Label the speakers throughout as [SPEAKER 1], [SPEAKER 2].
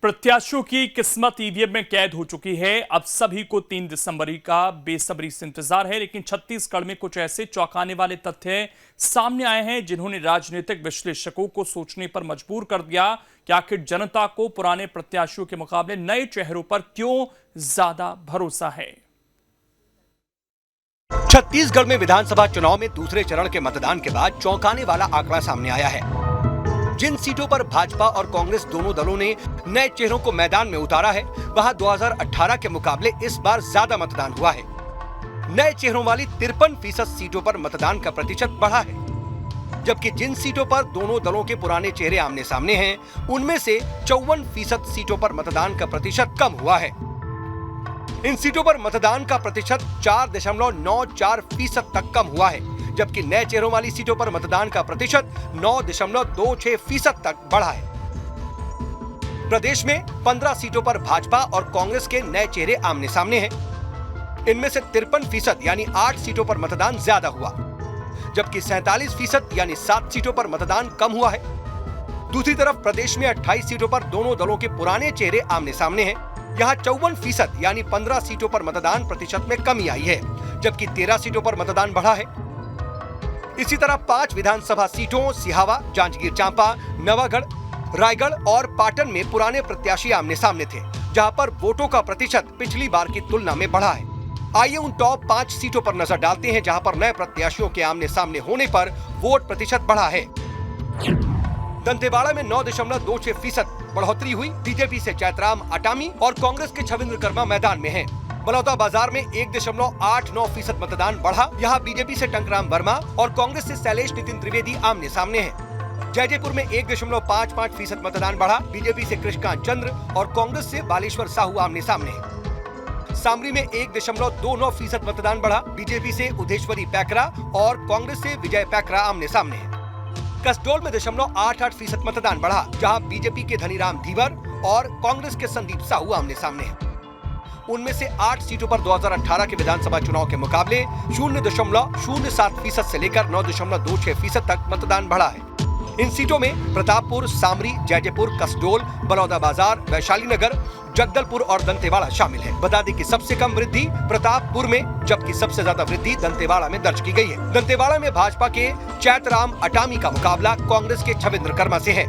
[SPEAKER 1] प्रत्याशियों की किस्मत ईवीएम में कैद हो चुकी है। अब सभी को 3 दिसंबर का बेसब्री से इंतजार है, लेकिन छत्तीसगढ़ में कुछ ऐसे चौंकाने वाले तथ्य सामने आए हैं जिन्होंने राजनीतिक विश्लेषकों को सोचने पर मजबूर कर दिया कि आखिर जनता को पुराने प्रत्याशियों के मुकाबले नए चेहरों पर क्यों ज्यादा भरोसा है।
[SPEAKER 2] छत्तीसगढ़ में विधानसभा चुनाव में दूसरे चरण के मतदान के बाद चौंकाने वाला आंकड़ा सामने आया है। जिन सीटों पर भाजपा और कांग्रेस दोनों दलों ने नए चेहरों को मैदान में उतारा है, वहां 2018 के मुकाबले इस बार ज्यादा मतदान हुआ है। नए चेहरों वाली 53% सीटों पर मतदान का प्रतिशत बढ़ा है, जबकि जिन सीटों पर दोनों दलों के पुराने चेहरे आमने सामने हैं, उनमें से 54% सीटों पर मतदान का प्रतिशत कम हुआ है। इन सीटों पर मतदान का प्रतिशत 4.94% तक कम हुआ है, जबकि नए चेहरों वाली सीटों पर मतदान का प्रतिशत 9.26% तक बढ़ा है। प्रदेश में 15 सीटों पर भाजपा और कांग्रेस के नए चेहरे आमने सामने हैं। इनमें से 53% यानी 8 सीटों पर मतदान ज्यादा हुआ, जबकि 47% यानी 7 सीटों पर मतदान कम हुआ है। दूसरी तरफ प्रदेश में 28 सीटों पर दोनों दलों के पुराने चेहरे आमने सामने हैं। यहाँ 54% यानी 15 सीटों पर मतदान प्रतिशत में कमी आई है, जबकि 13 सीटों पर मतदान बढ़ा है। इसी तरह 5 विधानसभा सीटों सिहावा, जांजगीर चांपा, नवागढ़, रायगढ़ और पाटन में पुराने प्रत्याशी आमने सामने थे, जहां पर वोटों का प्रतिशत पिछली बार की तुलना में बढ़ा है। आइए उन टॉप 5 सीटों पर नजर डालते हैं, जहां पर नए प्रत्याशियों के आमने सामने होने पर वोट प्रतिशत बढ़ा है। दंतेवाड़ा में 9.26% बढ़ोतरी हुई। बीजेपी से चैतराम अटामी और कांग्रेस के छविंद्र कर्मा मैदान में हैं। बलौदाबाजार में 1.89% मतदान बढ़ा। यहाँ बीजेपी से टंकराम वर्मा और कांग्रेस से शैलेश नितिन त्रिवेदी आमने सामने हैं। जयदेपुर में 1.55% मतदान बढ़ा। बीजेपी से कृष्णकांत चंद्र और कांग्रेस से बालेश्वर साहू आमने सामने हैं। सामरी में 1.29% मतदान बढ़ा। बीजेपी से उदेश्वरी पैकरा और कांग्रेस से विजय पैकरा आमने सामने हैं। कसडोल में 0.88% मतदान बढ़ा, जहां बीजेपी के धनीराम धीवर और कांग्रेस के संदीप साहू आमने सामने हैं। उनमें से 8 सीटों पर 2018 के विधानसभा चुनाव के मुकाबले 0.07% से लेकर 9.26% तक मतदान बढ़ा है। इन सीटों में प्रतापपुर, सामरी, जयदेपुर, कसडोल, बलौदाबाजार, वैशाली नगर, जगदलपुर और दंतेवाड़ा शामिल है। बता दें कि सबसे कम वृद्धि प्रतापपुर में, जबकि सबसे ज्यादा वृद्धि दंतेवाड़ा में दर्ज की गई है। दंतेवाड़ा में भाजपा के चैतराम अटामी का मुकाबला कांग्रेस के छविंद्र कर्मा से है।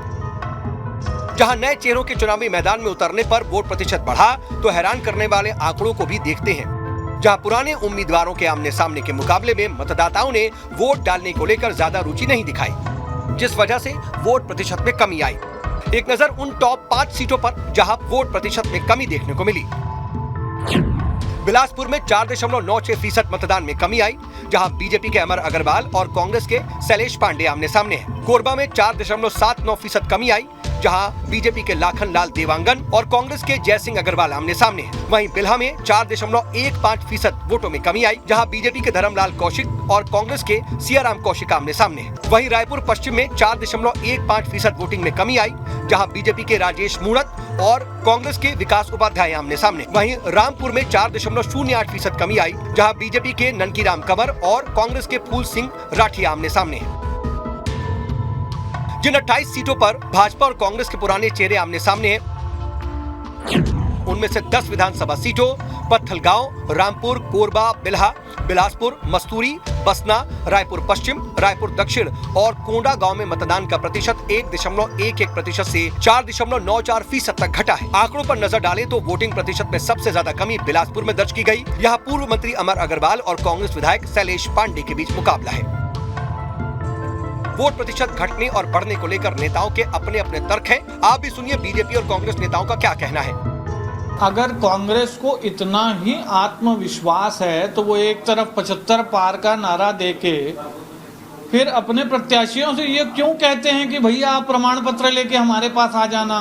[SPEAKER 2] जहां नए चेहरों के चुनावी मैदान में उतरने पर वोट प्रतिशत बढ़ा, तो हैरान करने वाले आंकड़ों को भी देखते हैं। जहां पुराने उम्मीदवारों के आमने सामने के मुकाबले में मतदाताओं ने वोट डालने को लेकर ज्यादा रुचि नहीं दिखाई, जिस वजह से वोट प्रतिशत में कमी आई। एक नजर उन टॉप 5 सीटों पर जहां वोट प्रतिशत में कमी देखने को मिली। बिलासपुर में 4.96% मतदान में कमी आई, जहां बीजेपी के अमर अग्रवाल और कांग्रेस के शैलेश पांडे आमने सामने हैं। कोरबा में 4.79% कमी आई, जहां बीजेपी के लाखन लाल देवांगन और कांग्रेस के जय सिंह अग्रवाल आमने सामने हैं। वहीं बिल्हा में 4.15% वोटों में कमी आई, जहां बीजेपी के धर्मलाल कौशिक और कांग्रेस के सियाराम कौशिक आमने सामने हैं। वहीं रायपुर पश्चिम में 4.15% वोटिंग में कमी आई, जहां बीजेपी के राजेश मूणत और कांग्रेस के विकास उपाध्याय आमने सामने। वहीं रामपुर में 4.08% कमी आई, जहां बीजेपी के ननकीराम कंवर और कांग्रेस के फूल सिंह राठी आमने सामने हैं। जिन 28 सीटों पर भाजपा और कांग्रेस के पुराने चेहरे आमने सामने हैं, उनमें से 10 विधानसभा सीटों पत्थलगांव, रामपुर, कोरबा, बिल्हा, बिलासपुर, मस्तूरी, बसना, रायपुर पश्चिम, रायपुर दक्षिण और कोंडा गांव में मतदान का प्रतिशत 1.11% से 4.94% तक घटा है। आंकड़ों पर नजर डालें तो वोटिंग प्रतिशत में सबसे ज्यादा कमी बिलासपुर में दर्ज की गई। यहाँ पूर्व मंत्री अमर अग्रवाल और कांग्रेस विधायक शैलेश पांडे के बीच मुकाबला है। वोट प्रतिशत घटने और बढ़ने को लेकर नेताओं के अपने अपने तर्क हैं। आप भी सुनिए बीजेपी और कांग्रेस नेताओं का क्या कहना है।
[SPEAKER 3] अगर कांग्रेस को इतना ही आत्मविश्वास है तो वो एक तरफ 75 पार का नारा देके फिर अपने प्रत्याशियों से ये क्यों कहते हैं कि भैया आप प्रमाण पत्र लेके हमारे पास आ जाना,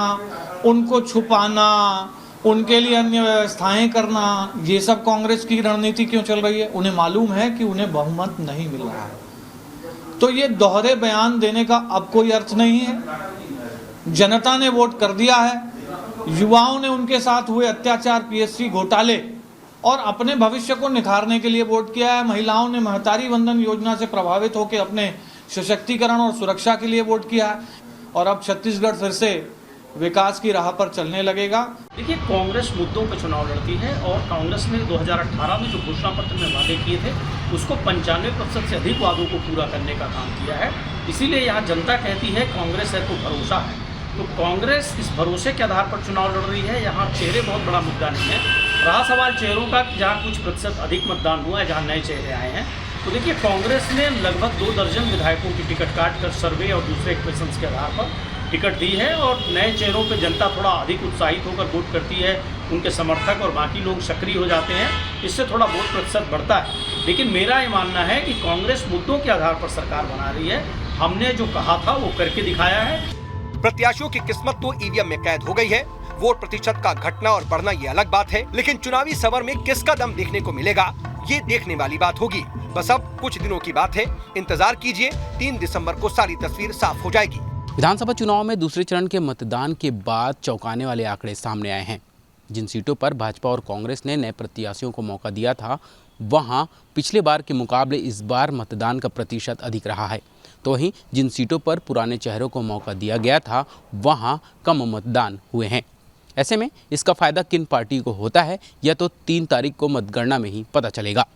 [SPEAKER 3] उनको छुपाना, उनके लिए अन्य व्यवस्थाएं करना, ये सब कांग्रेस की रणनीति क्यों चल रही है? उन्हें मालूम है कि उन्हें बहुमत नहीं मिल रहा है, तो ये दोहरे बयान देने का अब कोई अर्थ नहीं है। जनता ने वोट कर दिया है, युवाओं ने उनके साथ हुए अत्याचार, पीएससी घोटाले और अपने भविष्य को निखारने के लिए वोट किया है। महिलाओं ने महतारी वंदन योजना से प्रभावित होकर अपने सशक्तिकरण और सुरक्षा के लिए वोट किया है। और अब छत्तीसगढ़ फिर से विकास की राह पर चलने लगेगा।
[SPEAKER 4] देखिए, कांग्रेस मुद्दों पर चुनाव लड़ती है और कांग्रेस ने 2018 में जो घोषणा पत्र में वादे किए थे उसको 95% से अधिक वादों को पूरा करने का काम किया है। इसीलिए यहाँ जनता कहती है कांग्रेस है तो भरोसा है। तो कांग्रेस इस भरोसे के आधार पर चुनाव लड़ रही है। यहाँ चेहरे बहुत बड़ा मुद्दा नहीं है। रहा सवाल चेहरों का, जहाँ कुछ प्रतिशत अधिक मतदान हुआ है, जहाँ नए चेहरे आए हैं, तो देखिए कांग्रेस ने लगभग 2 दर्जन विधायकों की टिकट काट कर सर्वे और दूसरे क्वेश्चंस के आधार पर टिकट दी है और नए चेहरों पे जनता थोड़ा अधिक उत्साहित होकर वोट करती है। उनके समर्थक और बाकी लोग सक्रिय हो जाते हैं, इससे थोड़ा वोट प्रतिशत बढ़ता है। लेकिन मेरा ये मानना है कि कांग्रेस मुद्दों के आधार पर सरकार बना रही है। हमने जो कहा था वो करके दिखाया है।
[SPEAKER 2] प्रत्याशियों की किस्मत तो ईवीएम में कैद हो गई है। वोट प्रतिशत का घटना और बढ़ना ये अलग बात है, लेकिन चुनावी समर में किसका दम देखने को मिलेगा ये देखने वाली बात होगी। बस अब कुछ दिनों की बात है, इंतजार कीजिए, 3 दिसंबर को सारी तस्वीर साफ हो जाएगी।
[SPEAKER 5] विधानसभा चुनाव में दूसरे चरण के मतदान के बाद चौंकाने वाले आंकड़े सामने आए हैं। जिन सीटों पर भाजपा और कांग्रेस ने नए प्रत्याशियों को मौका दिया था, वहां पिछले बार के मुकाबले इस बार मतदान का प्रतिशत अधिक रहा है। तो वहीं जिन सीटों पर पुराने चेहरों को मौका दिया गया था, वहां कम मतदान हुए हैं। ऐसे में इसका फायदा किन पार्टी को होता है, यह तो 3 तारीख को मतगणना में ही पता चलेगा।